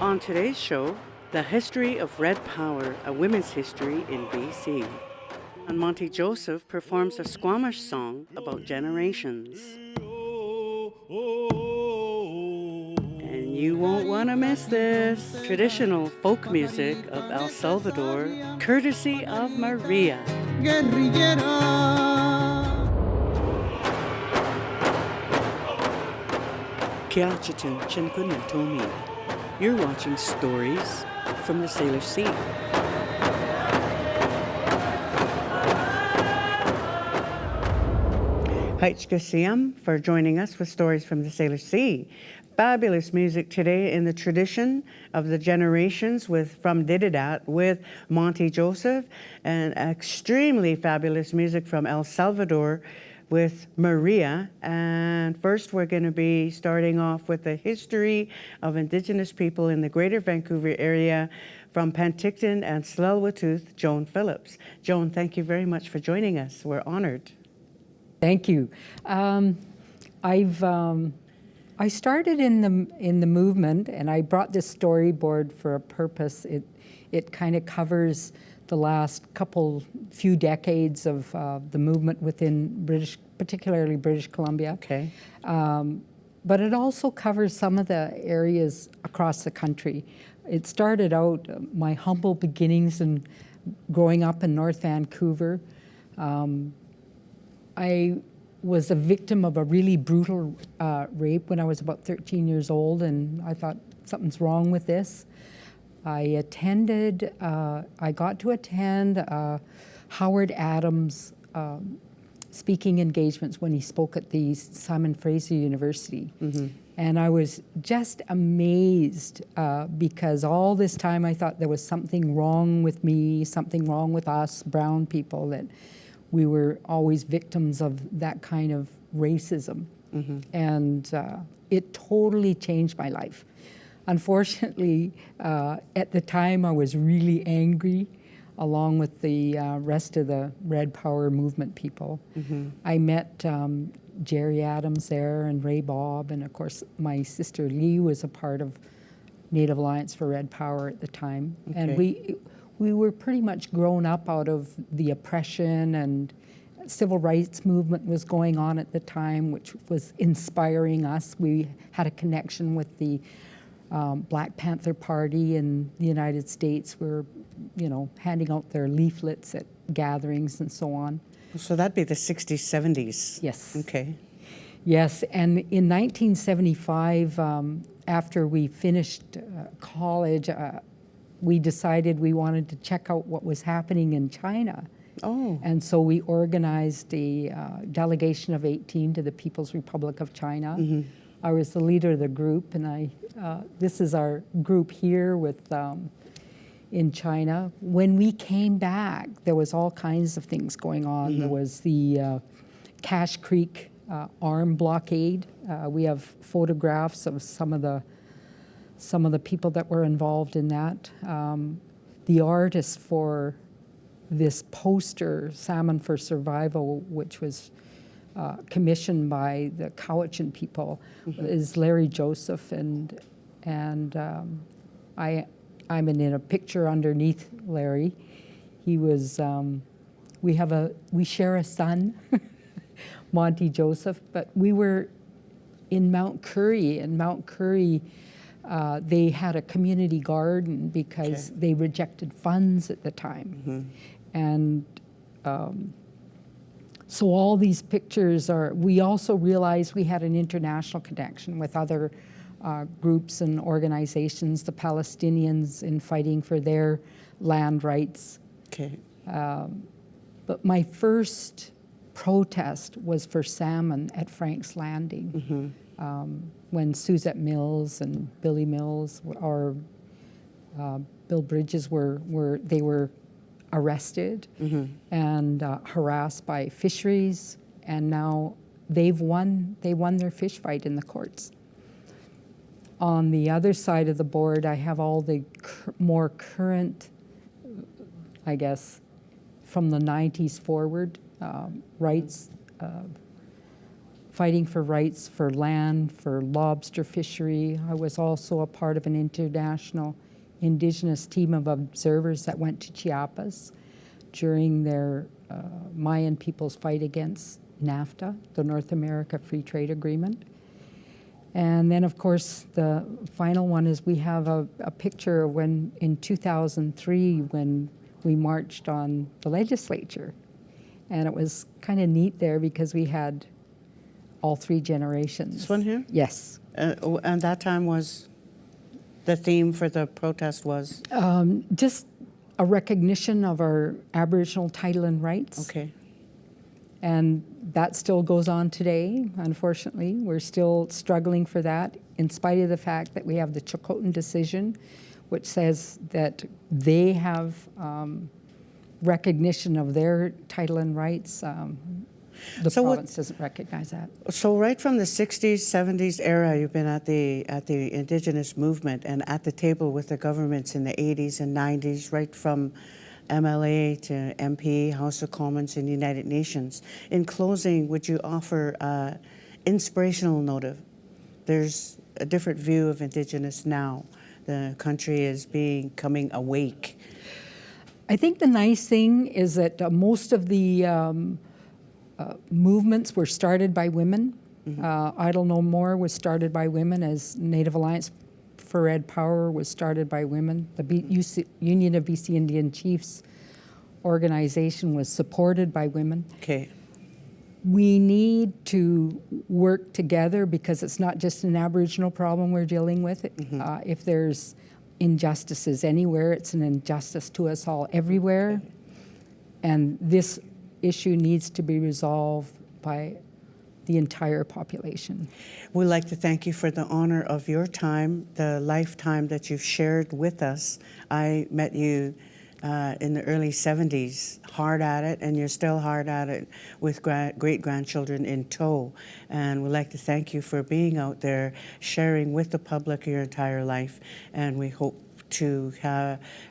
On today's show, the history of Red Power, a women's history in BC. And Monte Joseph performs a Squamish song about generations. And you won't want to miss this. Traditional folk music of El Salvador, courtesy of Maria. Kiachitun Chinkun and Tomi. You're watching Stories from the Salish Sea. Haichka Siam for joining us with Stories from the Salish Sea. Fabulous music today in the tradition of the generations with From Dididat with Monte Joseph, and extremely fabulous music from El Salvador with Maria. And first we're going to be starting off with the history of Indigenous people in the Greater Vancouver area from Penticton and TsleilWuthuth, Joan Philips. Joan, thank you very much for joining us. We're honored. Thank you. I started in the movement, and I brought this storyboard for a purpose. It kind of covers the last few decades of the movement within particularly British Columbia. Okay. But it also covers some of the areas across the country. It started out my humble beginnings and growing up in North Vancouver. I was a victim of a really brutal rape when I was about 13 years old, and I thought something's wrong with this. I got to attend Howard Adams' speaking engagements when he spoke at the Simon Fraser University. Mm-hmm. And I was just amazed because all this time I thought there was something wrong with me, something wrong with us brown people, that we were always victims of that kind of racism. Mm-hmm. And it totally changed my life. Unfortunately, at the time I was really angry, along with the rest of the Red Power movement people. Mm-hmm. I met Jerry Adams there and Ray Bob, and of course my sister Lee was a part of Native Alliance for Red Power at the time. Okay. And we were pretty much grown up out of the oppression, and civil rights movement was going on at the time, which was inspiring us. We had a connection with the Black Panther Party in the United States. We were, handing out their leaflets at gatherings and so on. So that'd be the 60s, 70s. Yes. Okay. Yes, and in 1975, after we finished college, we decided we wanted to check out what was happening in China. Oh. And so we organized a delegation of 18 to the People's Republic of China. Mm-hmm. I was the leader of the group, and this is our group here with in China. When we came back, there was all kinds of things going on. Mm-hmm. There was the Cache Creek arm blockade. We have photographs of some of the people that were involved in that. The artist for this poster, Salmon for Survival, which was commissioned by the Cowichan people, mm-hmm. is Larry Joseph, and I'm in a picture underneath Larry. He was, we share a son, Monte Joseph, but we were in Mount Currie. In Mount Currie, they had a community garden because they rejected funds at the time. Mm-hmm. And so all these pictures we also realized we had an international connection with other groups and organizations, the Palestinians in fighting for their land rights. Okay. But my first protest was for salmon at Frank's Landing. Mm-hmm. When Suzette Mills and Billy Mills or Bill Bridges were arrested, mm-hmm. and harassed by fisheries, and now they won their fish fight in the courts. On the other side of the board, I have all the more current, I guess, from the 90s forward, rights fighting for rights for land, for lobster fishery. I was also a part of an international indigenous team of observers that went to Chiapas during their Mayan people's fight against NAFTA, the North America Free Trade Agreement. And then, of course, the final one is we have a picture of when, in 2003, when we marched on the legislature. And it was kind of neat there because we had all three generations. This one here? Yes. And that time was, the theme for the protest was? Just a recognition of our Aboriginal title and rights. Okay. And that still goes on today, unfortunately. We're still struggling for that, in spite of the fact that we have the Chilcotin decision, which says that they have recognition of their title and rights. The province doesn't recognize that. So right from the 60s, 70s era, you've been at the Indigenous movement and at the table with the governments in the 80s and 90s, right from MLA to MP, House of Commons, and United Nations. In closing, would you offer an inspirational note? There's a different view of Indigenous now. The country is becoming awake. I think the nice thing is that most of the movements were started by women. Idle No More was started by women, as Native Alliance for Red Power was started by women. The Union of BC Indian Chiefs organization was supported by women. Okay. We need to work together because it's not just an Aboriginal problem we're dealing with. If there's injustices anywhere, it's an injustice to us all everywhere. And this issue needs to be resolved by the entire population. We'd like to thank you for the honor of your time, the lifetime that you've shared with us. I met you in the early 70s, hard at it, and you're still hard at it with great-grandchildren in tow. And we'd like to thank you for being out there, sharing with the public your entire life. And we hope to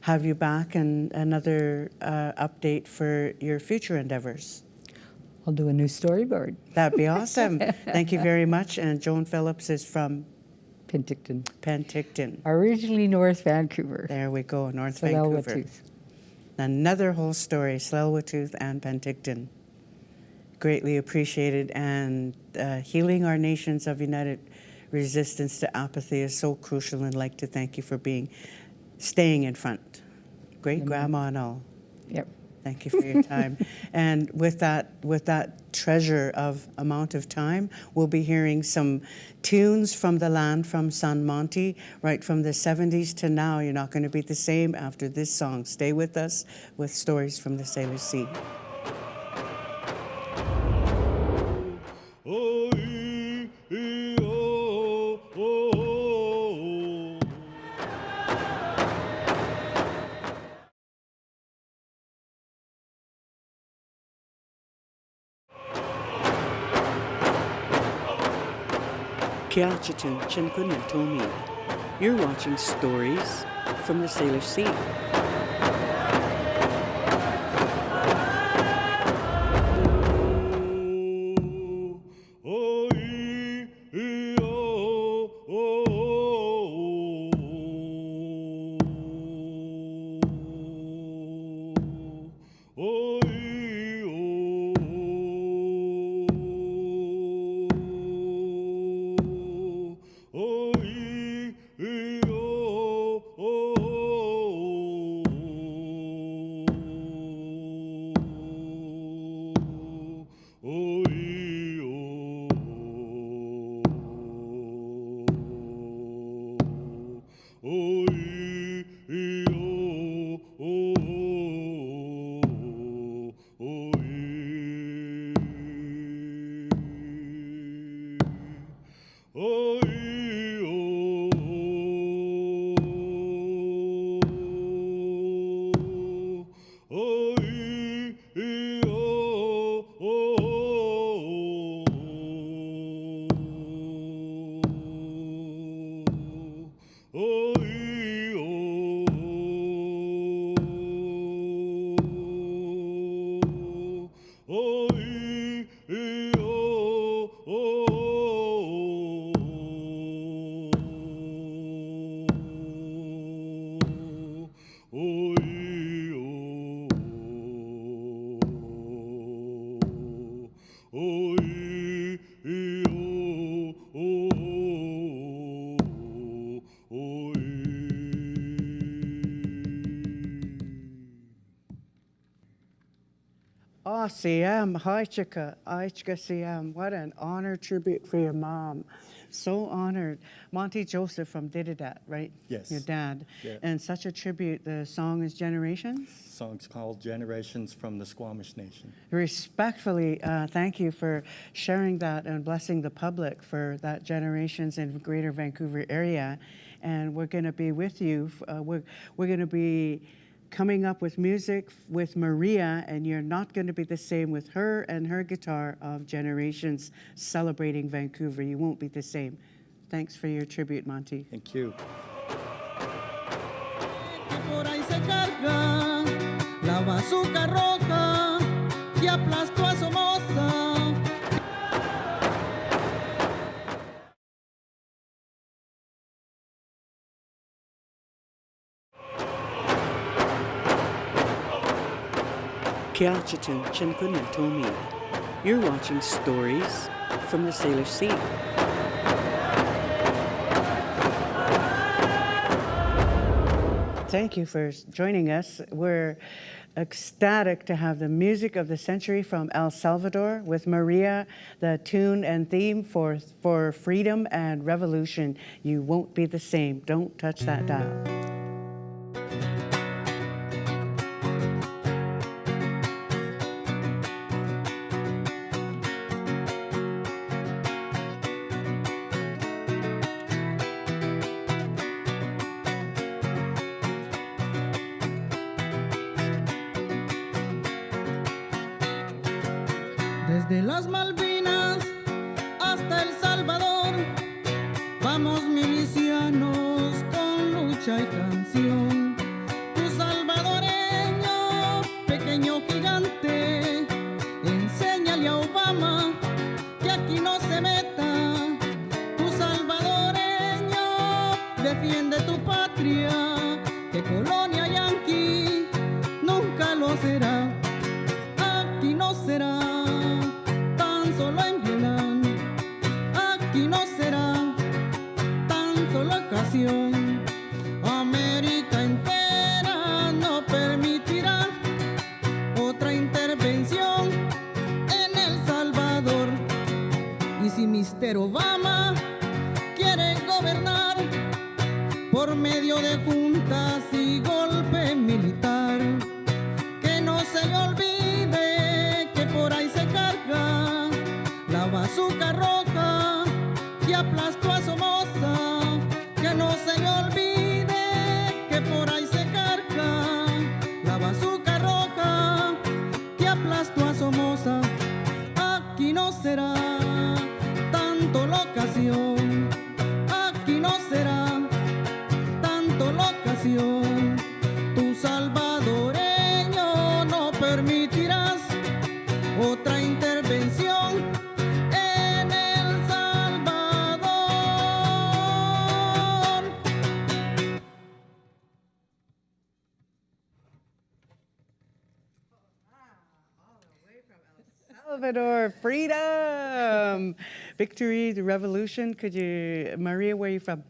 have you back and another update for your future endeavors. I'll do a new storyboard. That'd be awesome. Thank you very much. And Joan Philips is from Penticton. Originally North Vancouver. There we go, North Vancouver. TsleilWuthuth. Another whole story, TsleilWuthuth and Penticton. Greatly appreciated, and healing our nations of united resistance to apathy is so crucial, and I'd like to thank you for staying in front. Great grandma and all. Yep. Thank you for your time. And with that treasure of amount of time, we'll be hearing some tunes from the land from San Monte, right from the 70s to now. You're not going to be the same after this song. Stay with us with Stories from the Salish Sea. Kiachitin Chinkunan Tomi. You're watching Stories from the Salish Sea. Oh, CM, hi Chika, CM. What an honor tribute for your mom. So honored. Monte Joseph from Dididat, right? Yes. Your dad. Yeah. And such a tribute. The song is Generations. Song's called Generations from the Squamish Nation. Respectfully, thank you for sharing that and blessing the public for that Generations in Greater Vancouver area. And we're going to be with you. We're going to be coming up with music with Maria, and you're not going to be the same with her and her guitar of Generations celebrating Vancouver. You won't be the same. Thanks for your tribute, Monte. Thank you. Por ahí se carga la bazuca roja que aplastó a Somoza. Kiachitun Chinkun and Tomi. You're watching Stories from the Salish Sea. Thank you for joining us. We're ecstatic to have the music of the century from El Salvador with Maria, the tune and theme for freedom and revolution. You won't be the same. Don't touch that dial. Desde las Malvinas hasta El Salvador, vamos milicianos con lucha y canción. Tu salvadoreño, pequeño gigante, enséñale a Obama que aquí no se meta. Tu salvadoreño, defiende tu patria, que colonia yanqui nunca lo será. Aquí no será. Solo en Vietnam, aquí no será tan solo ocasión. América entera no permitirá otra intervención en El Salvador. Y si Mr. Obama quiere gobernar por medio de juntas y golpe militar, que no se le olvide que por ahí se carga la bazuca roja que aplastó a Somoza, que no se le olvide que por ahí se carga la bazuca roja que aplastó a Somoza. Aquí no será tanto la ocasión, aquí no será tanto la ocasión. Tu salvadoreño no permitirás otra intervención en El Salvador. Salvador, freedom, victory, the revolution. Could you, Maria, where are you from?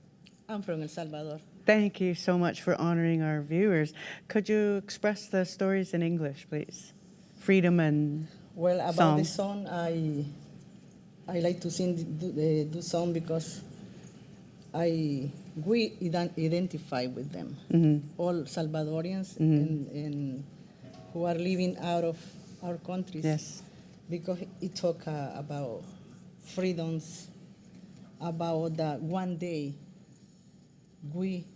I'm from El Salvador. Thank you so much for honoring our viewers. Could you express the stories in English, please? Freedom and Well, about song. the song, I like to sing the song because we identify with them, all Salvadorians and who are living out of our countries. Yes. Because it talk about freedoms, about that one day we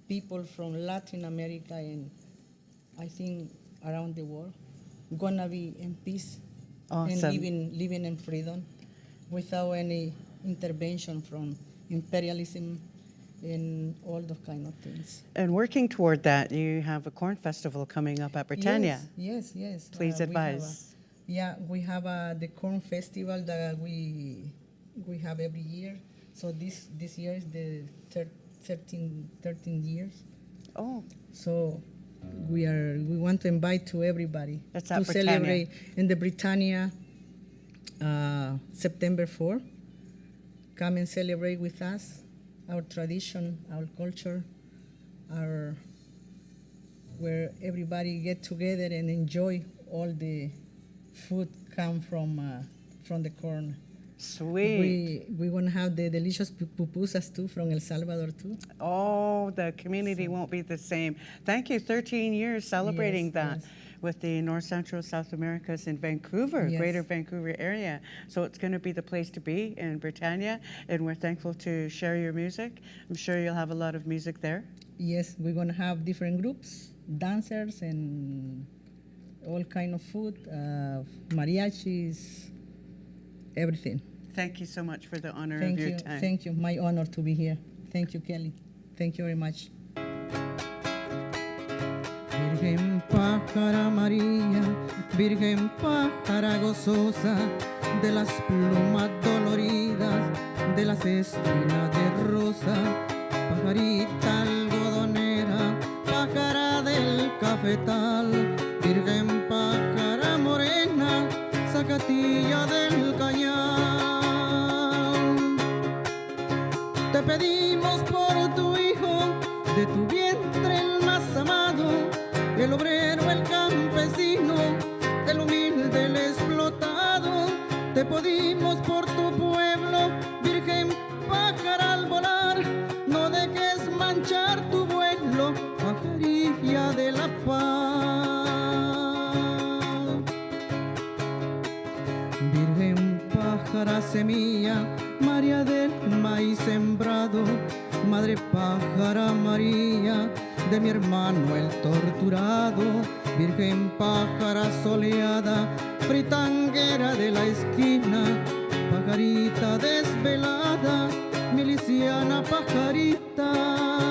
people from Latin America and I think around the world gonna be in peace and Awesome. living in freedom without any intervention from imperialism and all those kind of things. And working toward that, you have a corn festival coming up at Britannia. Yes. Please We have advise. we have the corn festival that we have every year. So this year is the 13 years. Oh, So we want to invite to everybody That's to at Britannia. celebrate in the Britannia September 4. Come and celebrate with us our tradition, our culture, where everybody get together and enjoy all the food come from the corn. Sweet. We're going to have the delicious pupusas too from El Salvador too. Oh, the community won't be the same. Thank you. 13 years celebrating Yes, that yes. with the North Central South Americas in Vancouver, Yes. Greater Vancouver area. So it's going to be the place to be in Britannia, and we're thankful to share your music. I'm sure you'll have a lot of music there. Yes, we're going to have different groups, dancers, and all kind of food, mariachis, everything. Thank you so much for the honor Thank of your you. time. Thank you. My honor to be here. Thank you, Kelly. Thank you very much. Virgen pájara María, Virgen pájara gozosa, de las plumas doloridas, de las espinas de rosa, pajarita algodonera, pájara del cafetal, Virgen pájara morena, zacatilla del cañal. Te pedimos por tu hijo, de tu vientre el más amado, el obrero, el campesino, el humilde, el explotado. Te pedimos por tu pueblo, Virgen pájara al volar, no dejes manchar tu vuelo, pajarilla de la paz. Virgen pájara semilla, María del maíz sembrado, Madre pájara María, de mi hermano el torturado, Virgen pájara soleada, fritanguera de la esquina, pajarita desvelada, miliciana pajarita.